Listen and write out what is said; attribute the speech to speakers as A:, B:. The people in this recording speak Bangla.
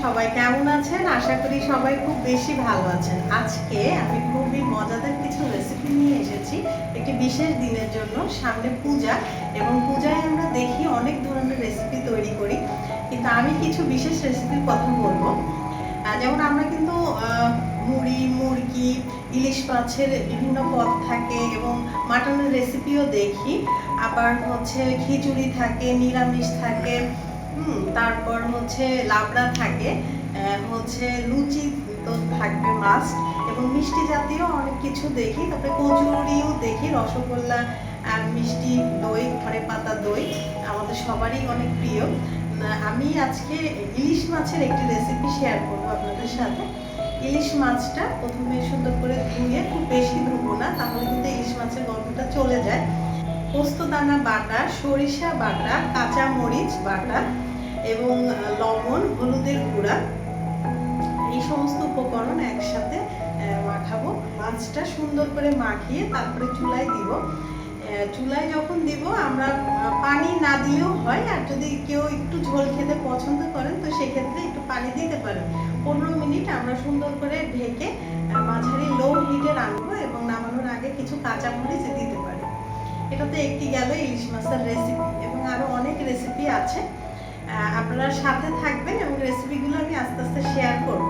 A: সবাই কেমন আছেন? আশা করি সবাই খুব বেশি ভালো আছেন। আজকে আমি খুবই মজাদার কিছু রেসিপি নিয়ে এসেছি একটি বিশেষ দিনের জন্য। সামনে পূজা, এবং পূজায় আমরা দেখি অনেক ধরনের রেসিপি তৈরি করি, কিন্তু আমি কিছু বিশেষ রেসিপির কথা বলবো। যেমন আমরা কিন্তু মুড়ি, মুরগি, ইলিশ মাছের বিভিন্ন পদ থাকে এবং মাটনের রেসিপিও দেখি। আবার হচ্ছে খিচুড়ি থাকে, নিরামিষ থাকে, তারপর হচ্ছে লাবড়া থাকে, হচ্ছে লুচি তো থাকবে মাস্ট, এবং মিষ্টি জাতীয় অনেক কিছু দেখি। তারপরে কচুরিও দেখি, রসগোল্লা, মিষ্টি দই, ঘরে পাতা দই আমাদের সবারই অনেক প্রিয়। আমি আজকে ইলিশ মাছের একটি রেসিপি শেয়ার করবো আপনাদের সাথে। ইলিশ মাছটা প্রথমে সুন্দর করে ধুয়ে, খুব বেশি ধুবো না, তাহলে কিন্তু ইলিশ মাছের গন্ধটা চলে যায়। পোস্তদানা বাটা, সরিষা বাটা, কাঁচা মরিচ বাটা এবং লবণ, হলুদের গুঁড়া, এই সমস্ত উপকরণ একসাথে মাখাবো। মাছটা সুন্দর করে মাখিয়ে তারপরে চুলায় দিব। চুলায় যখন দিব আমরা পানি না দিলেও হয়, আর যদি কেউ একটু ঝোল খেতে পছন্দ করেন তো সেক্ষেত্রে একটু পানি দিতে পারেন। 15 মিনিট আমরা সুন্দর করে ঢেকে মাঝারি লো হিটে রাখবো, এবং নামানোর আগে কিছু কাঁচা মরিচ দিতে পারি। এটাতে একটি গেল ইলিশ মাছের রেসিপি, এবং আরো অনেক রেসিপি আছে। আপনারা সাথে থাকবেন এবং রেসিপিগুলো আমি আস্তে আস্তে শেয়ার করব।